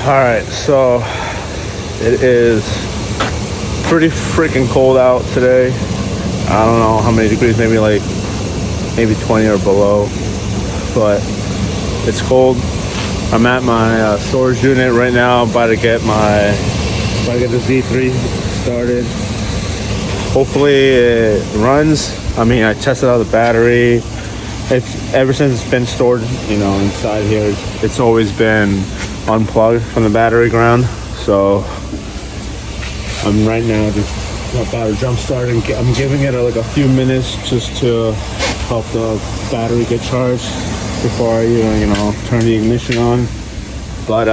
Alright, so it is pretty freaking cold out today. I don't know how many degrees, maybe 20 or below, but it's cold. I'm at my storage unit right now, about to get the Z3 started. Hopefully it runs. I mean, I tested out the battery. Ever since it's been stored, inside here, it's always been unplugged from the battery ground. So I'm right now just about to jump start, and I'm giving it a few minutes just to help the battery get charged before I turn the ignition on. But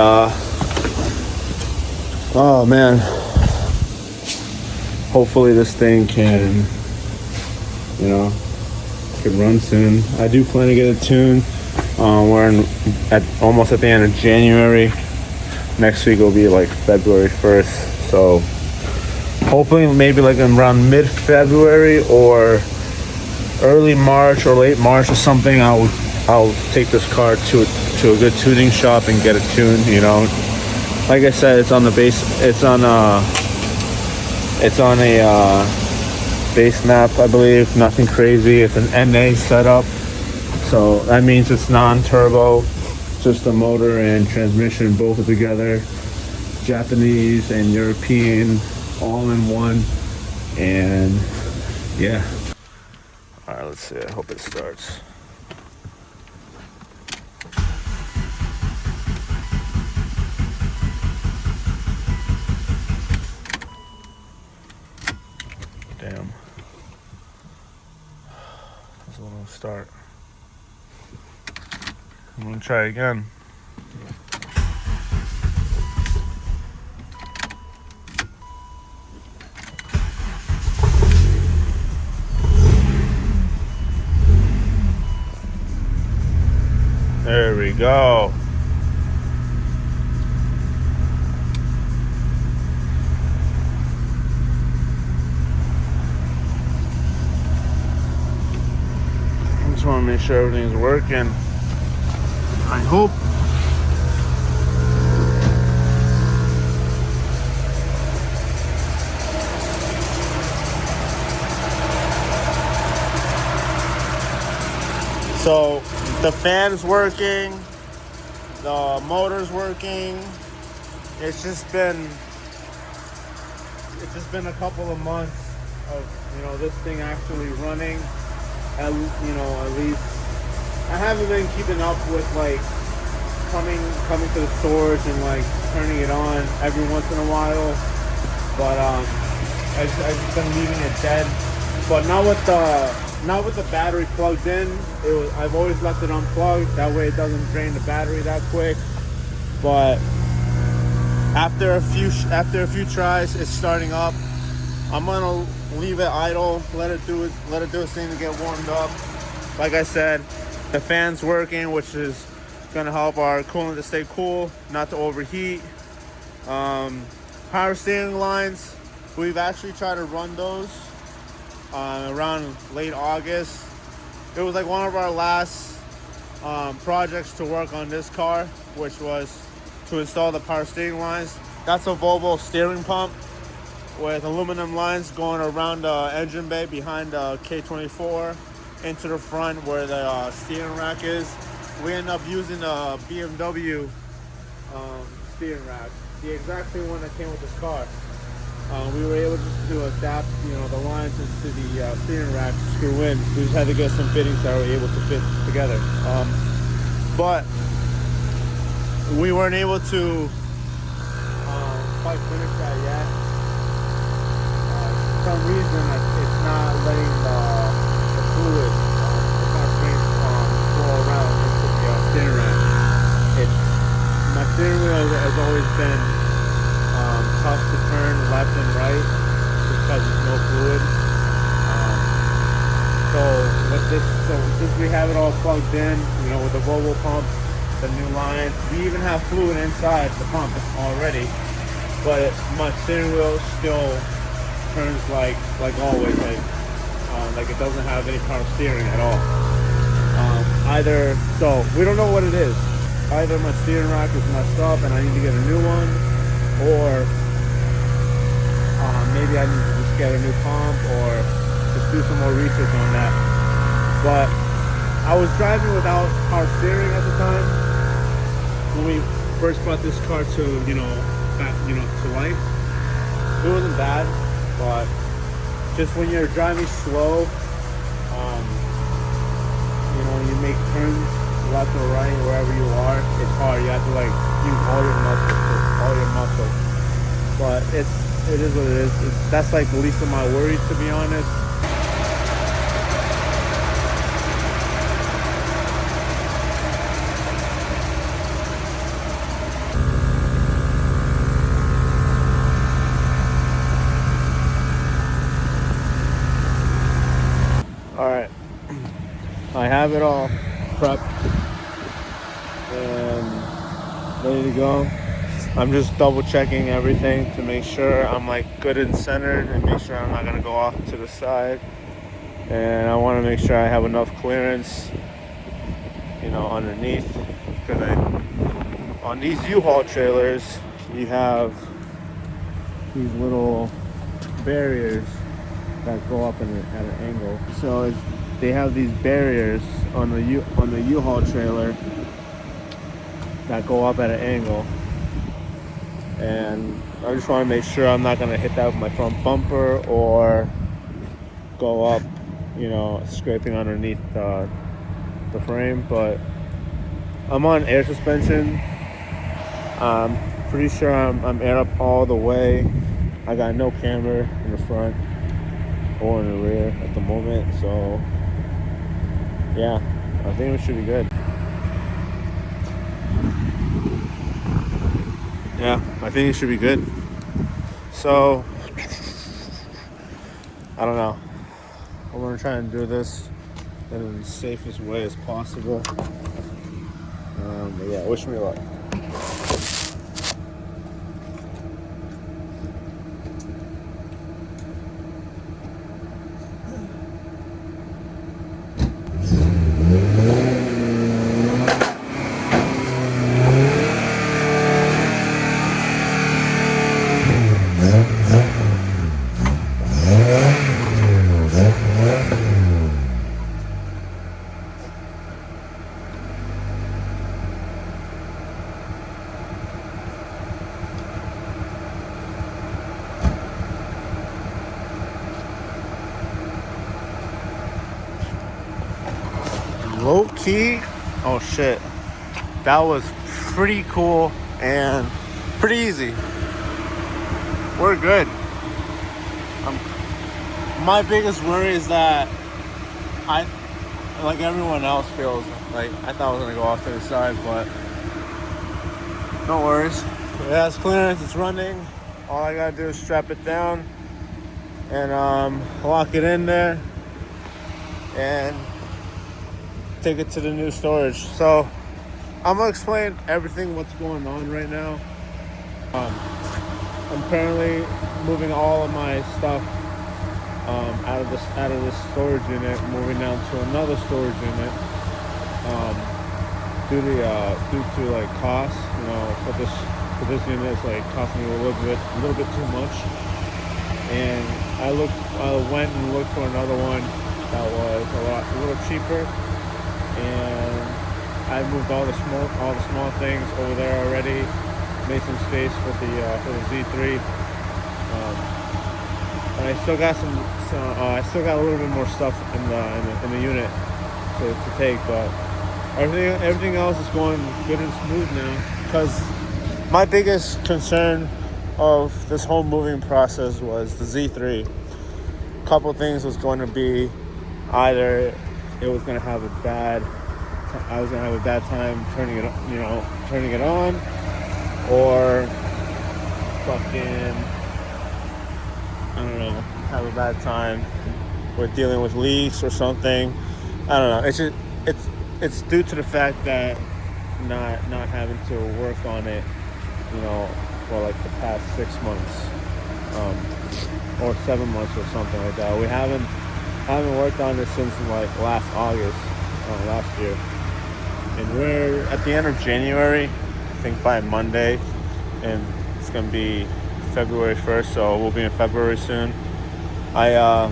oh man, hopefully this thing can run soon. I do plan to get it tuned. We're almost at the end of January. Next week will be like February 1st. So hopefully maybe like around mid-February or early March or late March or something, I'll take this car to a good tuning shop and get it tuned. Like I said, it's on a base map, I believe. Nothing crazy. It's an NA setup, so that means it's non-turbo, just the motor and transmission both together, Japanese and European all in one. And yeah, all right, let's see. I hope it starts. Damn. This one will start. I'm gonna try again. There we go. Just want to make sure everything's working. I hope. So the fan's working, the motor's working. It's just been a couple of months of this thing actually running. At least I haven't been keeping up with coming to the stores and turning it on every once in a while. But I've just been leaving it dead. But now with the battery plugged in, I've always left it unplugged. That way it doesn't drain the battery that quick. But after a few tries, it's starting up. I'm gonna leave it idle, let it do its thing to get warmed up. Like I said, the fan's working, which is gonna help our coolant to stay cool, not to overheat. Power steering lines, we've actually tried to run those around late August. It was one of our last projects to work on this car, which was to install the power steering lines. That's a Volvo steering pump with aluminum lines going around the engine bay behind the K24 into the front where the steering rack is. We end up using a BMW steering rack, the exact same one that came with this car. We were able to adapt, the lines into the steering rack to screw in. We just had to get some fittings that were able to fit together. But we weren't able to quite finish that yet. For some reason, it's not letting the fluid, it's not flow around into the steering rack. My steering wheel has always been tough to turn left and right because there's no fluid. So since we have it all plugged in, with the Volvo pump, the new line, we even have fluid inside the pump already. But my steering wheel still turns like always, like it doesn't have any power steering at all. So we don't know what it is. either my steering rack is messed up and I need to get a new one, or maybe I need to just get a new pump or just do some more research on that. But I was driving without power steering at the time when we first brought this car to, to life. It wasn't bad, but just when you're driving slow, you make turns left or right, wherever you are, it's hard. You have to use all your muscles. But it is what it is. That's like the least of my worries, to be honest. All right, I have it all prepped and ready to go. I'm just double checking everything to make sure I'm good and centered and make sure I'm not gonna go off to the side. And I want to make sure I have enough clearance, underneath, because on these U-Haul trailers you have these little barriers that go up at an angle. So they have these barriers on the U-Haul trailer that go up at an angle, and I just want to make sure I'm not going to hit that with my front bumper or go up, scraping underneath the frame. But I'm on air suspension. I'm pretty sure I'm air up all the way. I got no camber in the front or in the rear at the moment, so yeah, I think it should be good. Yeah, I think it should be good. So I don't know. I'm gonna try and do this in the safest way as possible. But yeah, wish me luck. Low key, oh shit, that was pretty cool and pretty easy. We're good. My biggest worry is that I, like everyone else, feels like I thought I was gonna go off to the side, but no worries. It has clearance, it's running. All I gotta do is strap it down and lock it in there and take it to the new storage. So I'm gonna explain everything what's going on right now. I'm currently moving all of my stuff out of this storage unit, moving down to another storage unit. Due to cost, for this unit it's costing me a little bit too much. And I went and looked for another one that was a little cheaper. And I moved all the small things over there already. Made some space for the Z3. And I still got I still got a little bit more stuff in the unit to take, but everything else is going good and smooth now. Because my biggest concern of this whole moving process was the Z3. A couple things was going to be either I was gonna have a bad time turning it on, or fucking, I don't know, have a bad time with dealing with leaks or something. I don't know. It's just it's due to the fact that not having to work on it, for the past 6 months, or 7 months or something like that. We haven't worked on this since last August, last year. And we're at the end of January, I think by Monday, and it's gonna be February 1st, so we'll be in February soon. I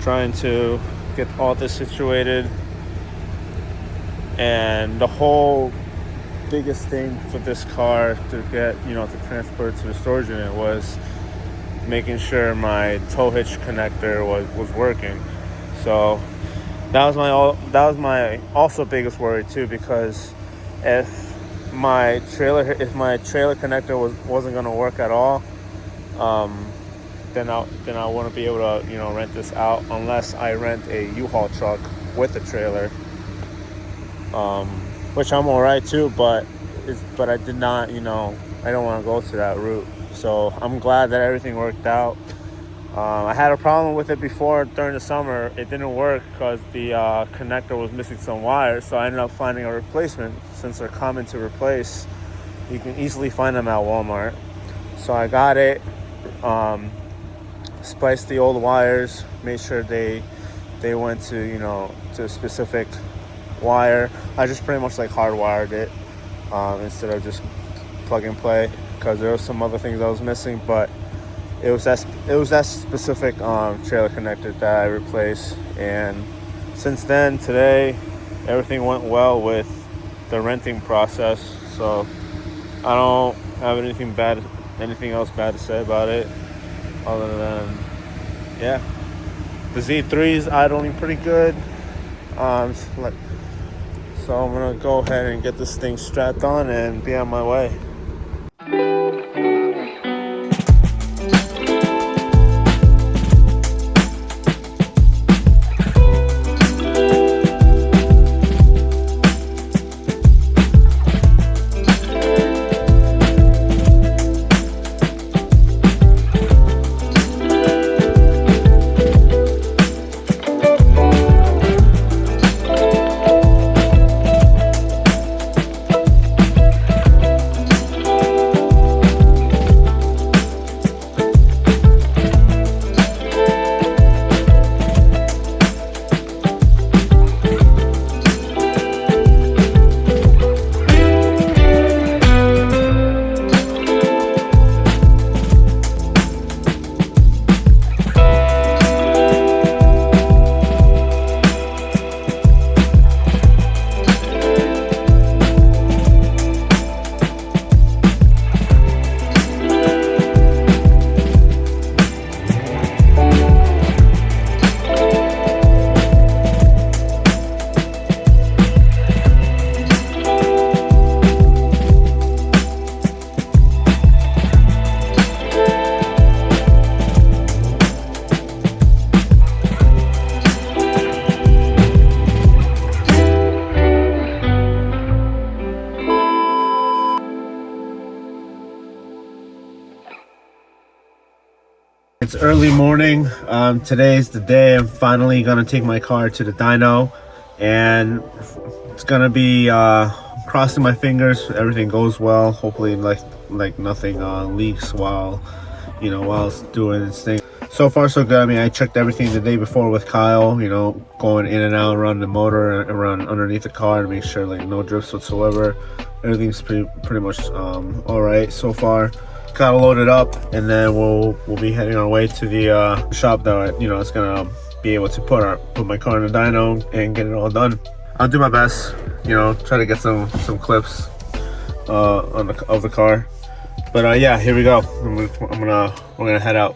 trying to get all this situated, and the whole biggest thing for this car to get, to transfer to the storage unit was making sure my tow hitch connector was working. So that was my also biggest worry too, because if my trailer connector wasn't going to work at all, then I wouldn't be able to rent this out unless I rent a U-Haul truck with a trailer, which I'm alright too, but I did not, I don't want to go to that route. So I'm glad that everything worked out. I had a problem with it before during the summer. It didn't work because the connector was missing some wires, so I ended up finding a replacement. Since they're common to replace, you can easily find them at Walmart. So I got it, spliced the old wires, made sure they went to to a specific wire. I just pretty much like hardwired it instead of just plug and play, because there was some other things I was missing, but it was that specific trailer connector that I replaced. And since then, today, everything went well with the renting process. So I don't have anything else bad to say about it, other than the Z3 is idling pretty good. So I'm gonna go ahead and get this thing strapped on and be on my way. It's early morning. Today's the day I'm finally gonna take my car to the dyno, and it's gonna be crossing my fingers everything goes well. Hopefully, like nothing leaks while it's doing its thing. So far so good. I mean, I checked everything the day before with Kyle, going in and out around the motor and around underneath the car to make sure no drifts whatsoever. Everything's pretty much all right so far. Got to load it up, and then we'll be heading our way to the shop that it's gonna be able to put my car in the dyno and get it all done. I'll do my best, try to get some clips of the car. But yeah, here we go. We're gonna head out.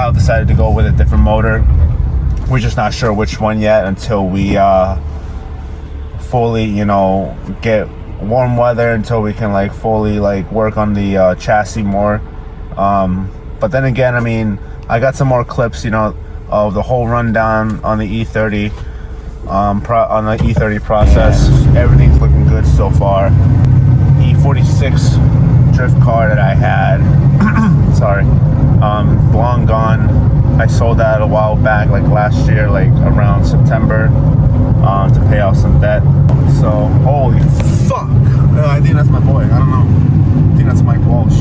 Kyle decided to go with a different motor. We're just not sure which one yet until we fully, you know, get warm weather, until we can like fully like work on the chassis more. But then again, I mean, I got some more clips, you know, of the whole rundown on the E30, on the E30 process. Everything's looking good so far. E46 drift car that I had, sorry, long gone. I sold that a while back, like last year, like around September, to pay off some debt. So, holy fuck! I think that's my boy. I don't know. I think that's Mike Walsh.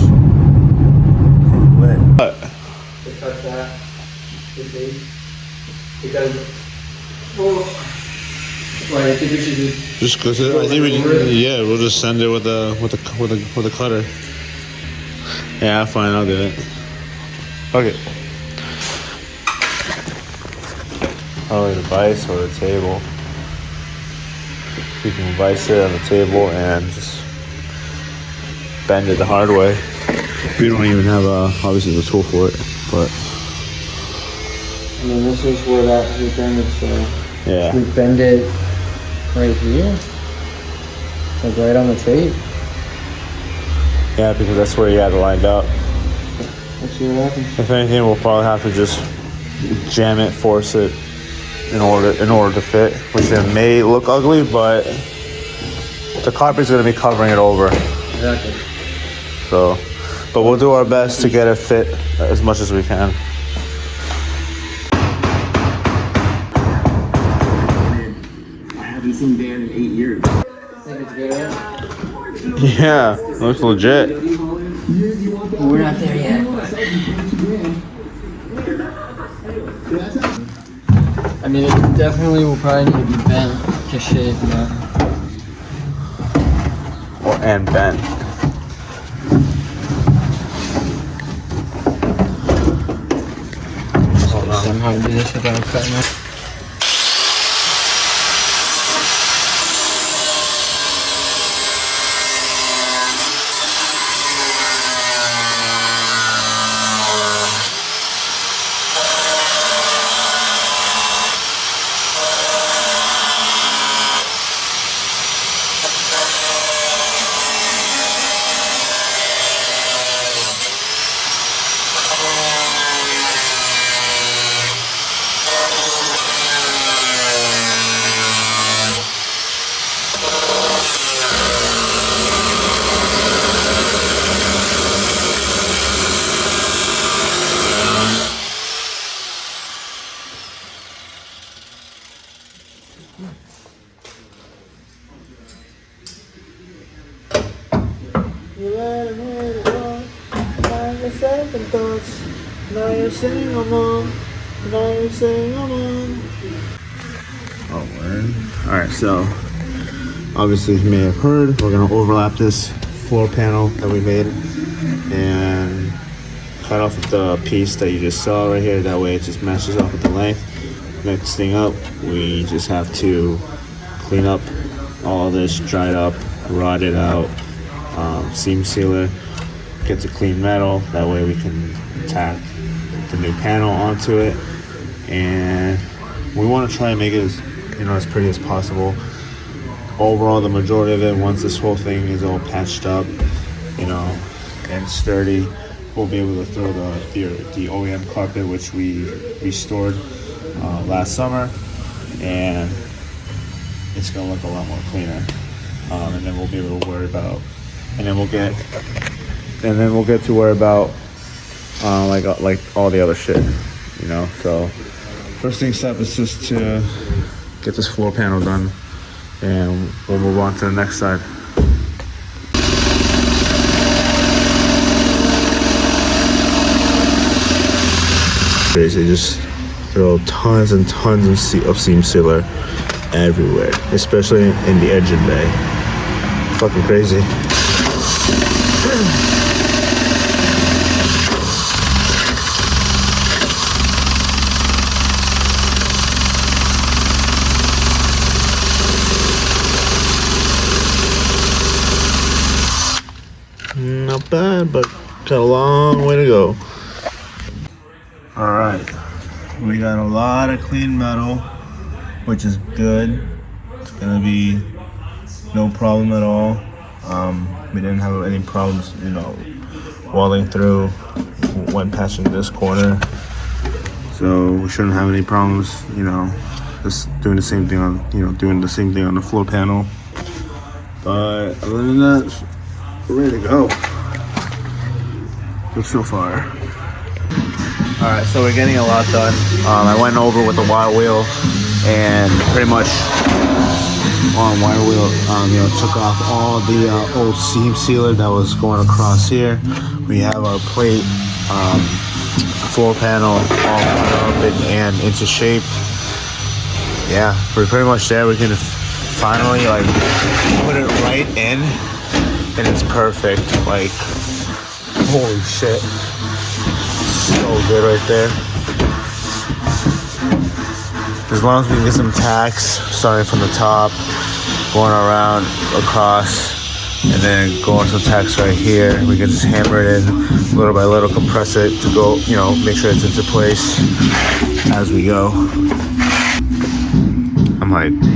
Lit. What? To cut that, you see? Because, well, I think we should Just cause I think yeah, we'll just send it with the cutter. Yeah, fine, I'll do it. Okay. Probably the vise or the table. You can vise it on the table and just bend it the hard way. We don't even have obviously the tool for it, but I mean, this is where that we bend it, so yeah. we bend it right here, like right on the tape. Yeah, because that's where you had it lined up. Let's see what happens. If anything, we'll probably have to just jam it, force it in order to fit, which it may look ugly, but the carpet's gonna be covering it over. Exactly. So, but we'll do our best to get it fit as much as we can. I haven't seen Dan in 8 years. I think it's good, right? Yeah, looks legit. We're not there yet. I mean, it definitely will probably need to be bent to shape, but... And bent. Somehow do this without cutting it. You let him hit it all. Now you're second thoughts. Now you're saying I'm on. Now you're saying I'm on. Oh, word. Alright, so obviously you may have heard, we're gonna overlap this floor panel that we made and cut off the piece that you just saw right here. That way it just matches up with the length. Next thing up, we just have to clean up all this, dry it up, rot it out, seam sealer, get the clean metal. That way we can tack the new panel onto it, and we want to try and make it as, you know, as pretty as possible. Overall, the majority of it, once this whole thing is all patched up, you know, and sturdy, we'll be able to throw the OEM carpet, which we restored last summer, and it's gonna look a lot more cleaner. And then we'll be able to worry about, and then we'll get to worry about like all the other shit, you know. So first thing step is just to get this floor panel done, and we'll move on to the next side. Crazy, just throw tons and tons of seam sealer everywhere, especially in the engine bay. Fucking crazy. Not bad, but got a long way to go. All right, we got a lot of clean metal, which is good. It's gonna be no problem at all. We didn't have any problems, you know, walling through when passing this corner. So we shouldn't have any problems, you know, just doing the same thing on, doing the same thing on the floor panel. But other than that, we're ready to go. Good so far. All right, so we're getting a lot done. I went over with the wire wheel and pretty much on wire wheel, took off all the old seam sealer that was going across here. We have our plate, floor panel all cut up and into shape. Yeah, we're pretty much there. We're gonna finally like put it right in, and it's perfect. Like, holy shit, so good right there. As long as we can get some tacks starting from the top, going around across, and then going some tacks right here, we can just hammer it in little by little, compress it to go, make sure it's into place as we go. I'm hyped.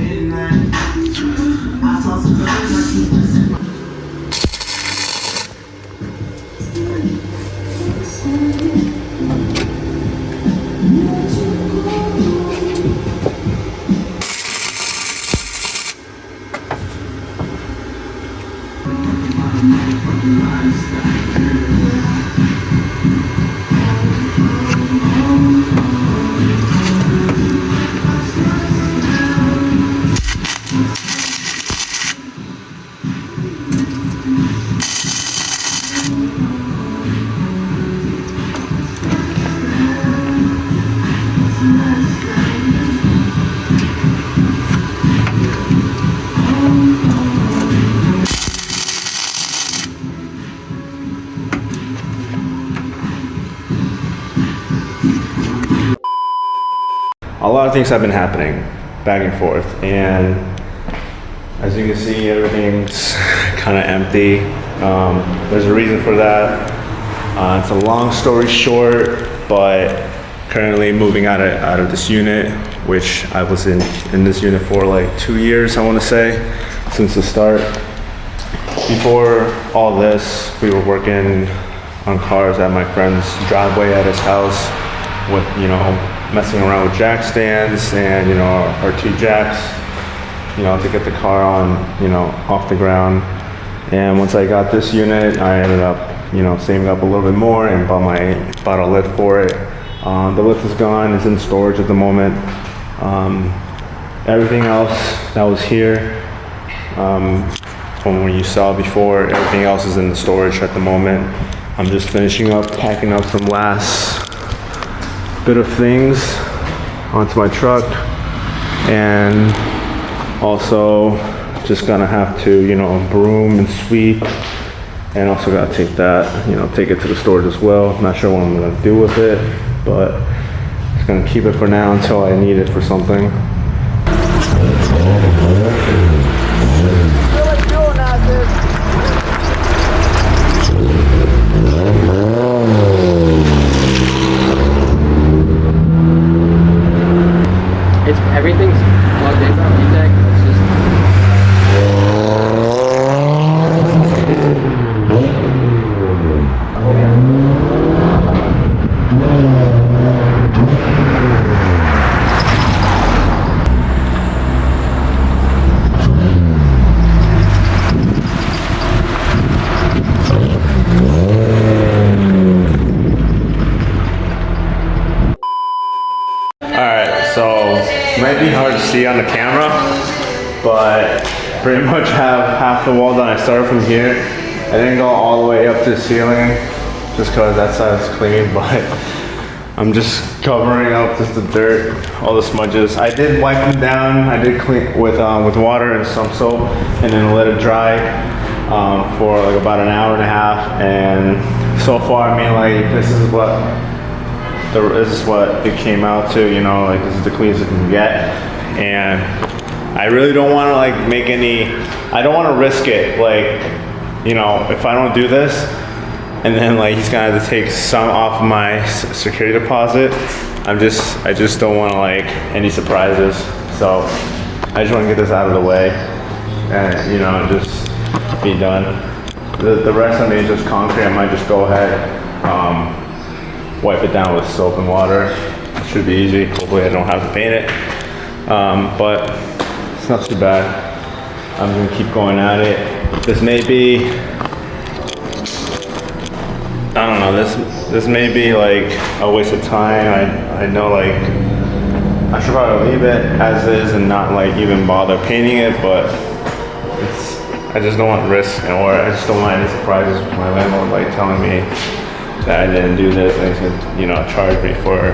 A lot of things have been happening back and forth, and as you can see, everything's kind of empty. There's a reason for that. It's a long story short, but currently moving out of this unit, which I was in this unit for like 2 years, I want to say, since the start. Before all this, we were working on cars at my friend's driveway at his house with, messing around with jack stands and, our 2 jacks, to get the car on, off the ground. And once I got this unit, I ended up, saving up a little bit more and bought a lift for it. The lift is gone, it's in storage at the moment. Everything else that was here, from what you saw before, everything else is in the storage at the moment. I'm just finishing up, packing up some last bit of things onto my truck, and also just gonna have to, broom and sweep, and also gotta take that, take it to the storage as well. Not sure what I'm gonna do with it, but just gonna keep it for now until I need it for something. Everything's plugged in from VTech. It's just might be hard to see on the camera, but pretty much have half the wall done. I started from here. I didn't go all the way up to the ceiling just because that side's clean, but I'm just covering up just the dirt, all the smudges. I did wipe them down. I did clean with water and some soap, and then let it dry for like about an hour and a half. And so far, I mean, like this is what it came out to, like this is the cleanest it can get. And I really don't want to like I don't want to risk it. Like, if I don't do this, and then like he's gonna have to take some off my security deposit. I just don't want like any surprises. So I just want to get this out of the way, and you know, just be done. The rest of me is just concrete. I might just go ahead, wipe it down with soap and water. It should be easy. Hopefully I don't have to paint it, but it's not too bad. I'm gonna keep going at it. This may be, I don't know, this may be like a waste of time. I know like I should probably leave it as is and not like even bother painting it, but I just don't want risk, or I just don't want any surprises with my landlord like telling me that I didn't do this and he's gonna, you know, charge me for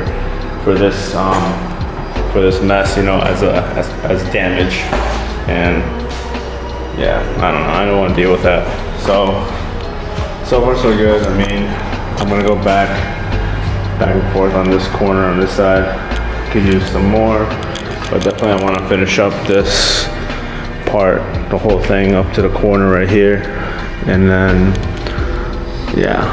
this mess, you know, as damage. And yeah, I don't know, I don't want to deal with that. So far so good. I mean, I'm gonna go back and forth on this corner, on this side. Could use some more, but definitely I want to finish up this part, the whole thing up to the corner right here, and then yeah.